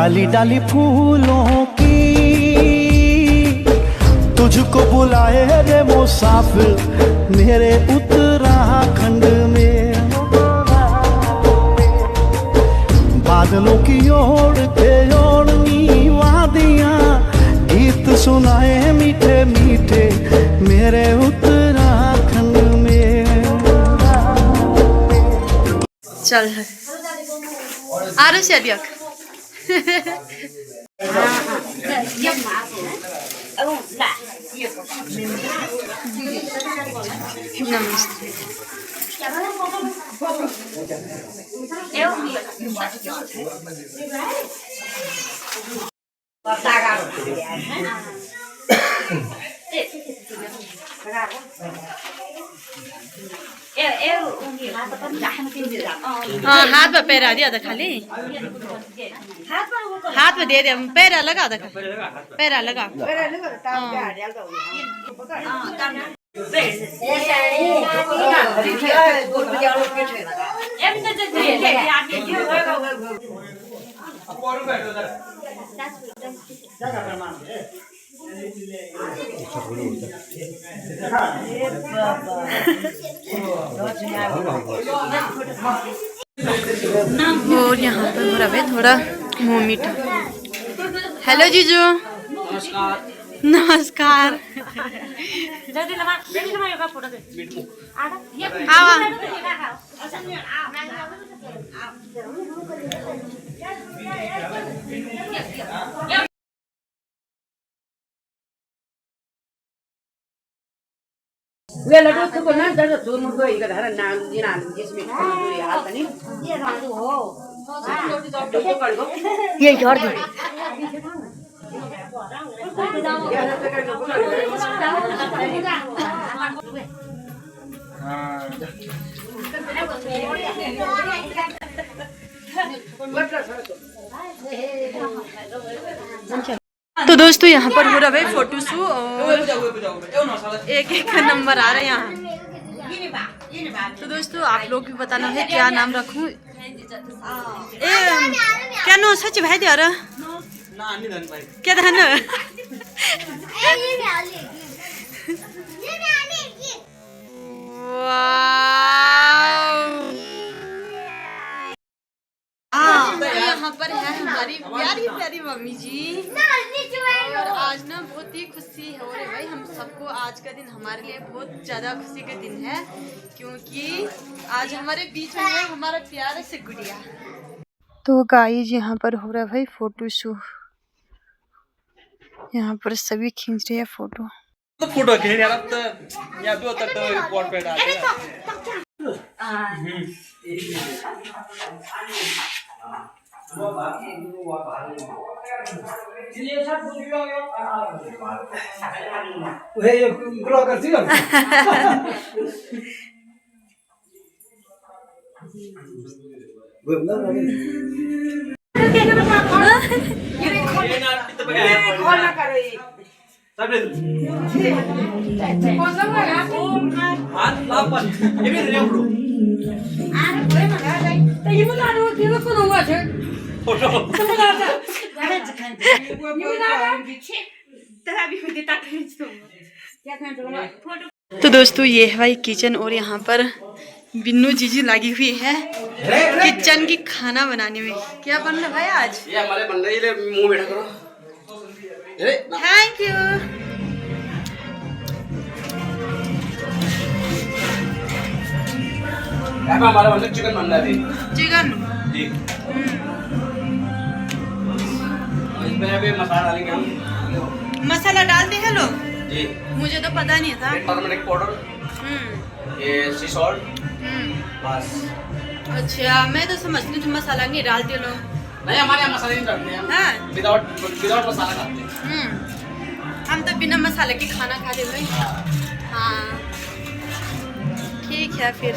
डाली डाली फूलों की तुझको बुलाए रे मुसाफिर मेरे उत्तराखंड में। बादलों की ओर के ओढ़नी वादियां गीत सुनाए मीठे मीठे मेरे उत्तराखंड में। चल आ रहे से अभी नमस्ते। हाथ में पैरा दिया था खाली, हाथ में दे दिया, पैरा लगा था, पैरा लगा। और यहाँ पर हो रहा है थोड़ा मुँह मीठा। हेलो जीजू। नमस्कार। वे लड्डू तो को ना दर्द दूर मुड़ गई इधर हर नाम जिना जिसमें याद नहीं ये राजू हो तो कर दो ये छोड़ दो। तो दोस्तों यहाँ पर हो रहा है फोटो शूट और एक एक का नंबर आ रहा है यहाँ। तो दोस्तों आप लोग भी बताना है क्या नाम रखूं। क्या नो सच भाई दे रहा क्या धन यहाँ पर है हमारी प्यारी प्यारी मम्मी जी। और आज ना बहुत ही खुशी हो रही भाई हम सबको। आज का दिन हमारे लिए बहुत ज्यादा खुशी का दिन है क्योंकि आज हमारे बीच में है हमारा प्यारा से गुड़िया। तो गाइस यहाँ पर हो रहा है भाई फोटो शूट। यहाँ पर सभी खींच रहे हैं फोटो। तो फोटो खींच यार तो या भी होता तो कौन पे डाल ये सब वीडियो ये ब्लॉगर थी तो दोस्तों ये है भाई किचन और यहाँ पर बिन्नू जीजी लगी हुई है किचन की खाना बनाने में। क्या बन रहा है भाई आज? ये हमारे बन रही है, मुंह बैठा करो। Thank you. हमारा मतलब चिकन बन रहा है। चिकन जी। इसमें अभी मसाला डालेंगे हम। मसाला डालते हैं लोग जी। मुझे तो पता नहीं था। टर्मरिक पाउडर, ये सी सॉल्ट, बस। अच्छा मैं तो समझती थी मसाला नहीं डालते लोग। नहीं हमारे यहाँ मसाले नहीं डालते हैं। हाँ? विदाउट मसाला खाते हैं। हम तो बिना मसाले के खाना खाते भाई। हाँ ठीक है फिर।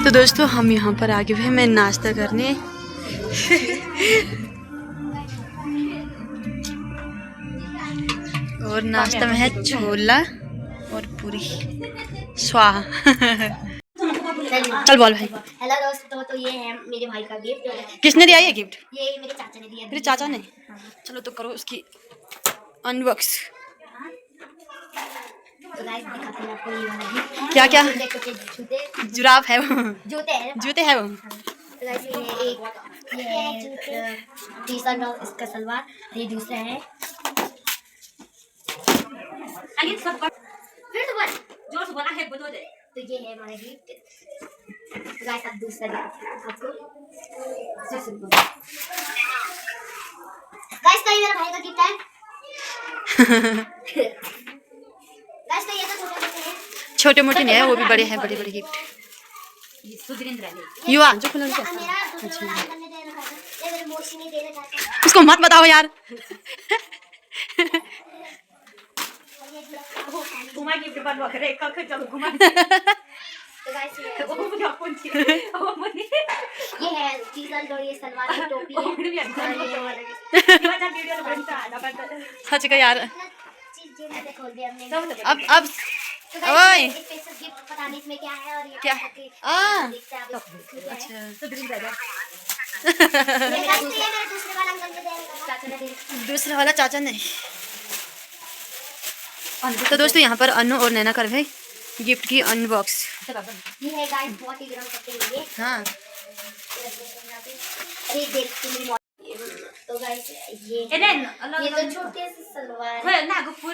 तो दोस्तों हम यहाँ पर आगे हुए मैं नाश्ता करने। और नाश्ता में है छोला और पूरी स्वाहा। चल बोल भाई। हेलो दोस्तों, तो ये है मेरे भाई का गिफ्ट। किसने दिया ये गिफ्ट? ये मेरे चाचा ने दिया। मेरे चाचा ने। चलो तो करो उसकी अनबॉक्स। तो गाइस दिखाते हैं आपको ये वाला गिफ्ट। क्या क्या? जूते जुराब है वो। जूते हैं। जूते है वो। तो गाइस ये है टी शर्ट और इसका सलवार। ये दूसरा है। फिर तो बोल जोर से बोला है, बोलो दे। तो ये है हमारा गिफ्ट। गाइस अब दूसरा गिफ्ट आपको। गाइस तो ये मेरा भाई का गिफ्ट है। गाइस तो ये तो छोटे छोटे हैं। छोटे मोटे नहीं है, वो भी बड़े हैं, बड़े बड़े गिफ्ट। युवा जो खुला मेरा दूसरा वाला करने दे रखा था। ये मेरे मौसी ने दे रखा था। उसको मत बताओ यार। घुमा गिफ्ट बनवा करे कल के चलो घुमा। तो गाइस ये है टी-शर्ट और ये सलवार की टोपी है। सच का यार। चीज जो मैंने खोल दिया हमने। अब तो ओए गाइस स्पेशल गिफ्ट पता नहीं इसमें क्या है और ये क्या? देखते हैं आप। अच्छा ये मेरे दूसरे वाला अंकल ने दे रखा, चाचा ने दे रखा। दूसरा वाला चाचा ने। तो दोस्तों यहाँ पर अनु और नैना कर भाई गिफ्ट की अनबॉक्स। ये है गाइस बहुत ही गरम कपड़े हैं ये। हाँ अरे देखते मेरी तो गाइस ये तो छोटे से सलवार है।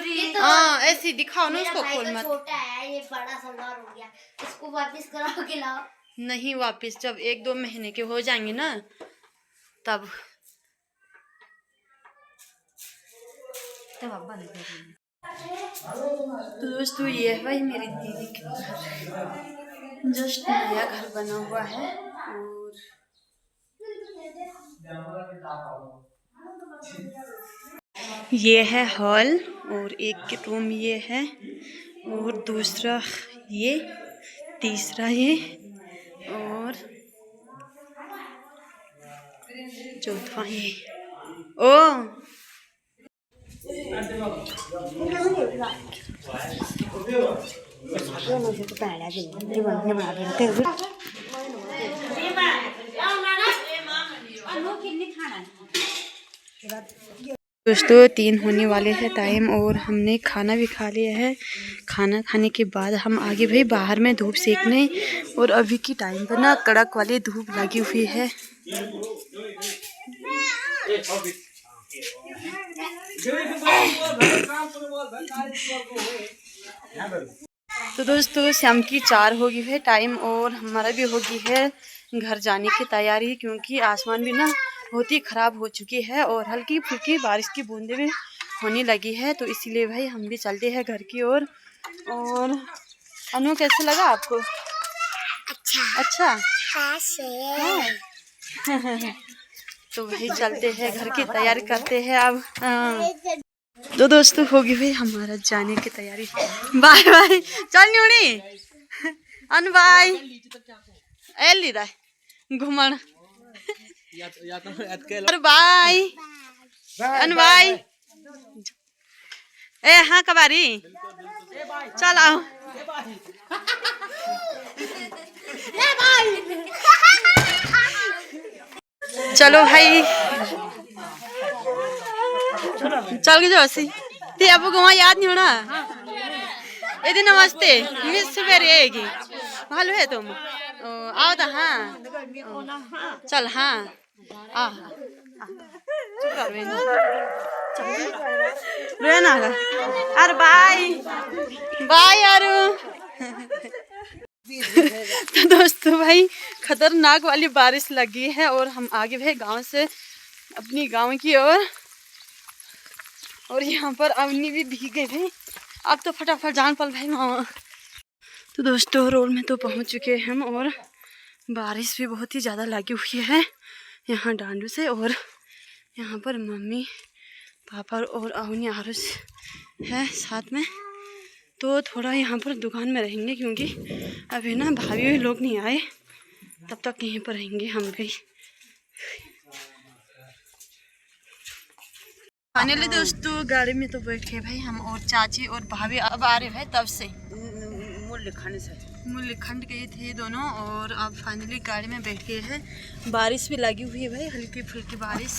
ये तो हाँ ऐसे दिखाओ ना मेरा उसको, भाई खोल तो मत। छोटा है, ये बड़ा सलवार हो गया। इसको वापस कराओ के लाओ। नहीं वापस जब 1-2 महीने के हो जाएंगे ना तब। तो दोस्तों ये है भाई मेरी दीदी के घर। जस्ट नया घर बना हुआ है और ये है हॉल और एक रूम ये है और दूसरा ये, तीसरा ये और चौथा ये। ओ दोस्तों 3 होने वाले हैं टाइम और हमने खाना भी खा लिया है। खाना खाने के बाद हम आगे भाई बाहर में धूप सेकने, और अभी की टाइम पर ना कड़क वाली धूप लगी हुई है। तो दोस्तों शाम की 4 होगी है टाइम और हमारा भी होगी है घर जाने की तैयारी, क्योंकि आसमान भी ना बहुत ही ख़राब हो चुकी है और हल्की फुल्की बारिश की बूंदें भी होने लगी है। तो इसीलिए भाई हम भी चलते हैं घर की ओर। और अनु कैसे लगा आपको? अच्छा हाँ। तो भाई चलते हैं घर की तैयारी करते हैं अब। तो दोस्तों होगी भाई हमारा जाने की तैयारी। बाय बाय चल न्यूनी अन बाय एल लीदा घुमन बाय अन बाय। ए हाँ कबारी चल आओ। चलो भाई चल के जो सी ते अब को याद नहीं होना। यदि नमस्ते मिस वेरी भालो है तुम आओ तो। हाँ चल हाँ आ ना अरे बाय बाय यार। तो दोस्तों भाई खतरनाक वाली बारिश लगी है और हम आगे भाई गांव से अपनी गांव की ओर। और यहाँ पर अवनी भी भीग गई भाई। अब तो फटाफट जान पल भाई मामा। तो दोस्तों रोड में तो पहुँच चुके हैं हम और बारिश भी बहुत ही ज़्यादा लगी हुई है यहाँ डांडू से। और यहाँ पर मम्मी पापा और अवनी आरुष है साथ में। तो थोड़ा यहाँ पर दुकान में रहेंगे क्योंकि अभी ना भाभी लोग नहीं आए, तब तक यहीं पर रहेंगे हम भी। फाइनली दोस्तों गाड़ी में तो बैठ के भाई हम और चाची और भाभी अब आ रहे भाई तब से मूल्यखंड से। मूल्यखंड गए थे दोनों और अब फाइनली गाड़ी में बैठ गए हैं। बारिश भी लगी हुई है भाई, हल्की फुल्की बारिश।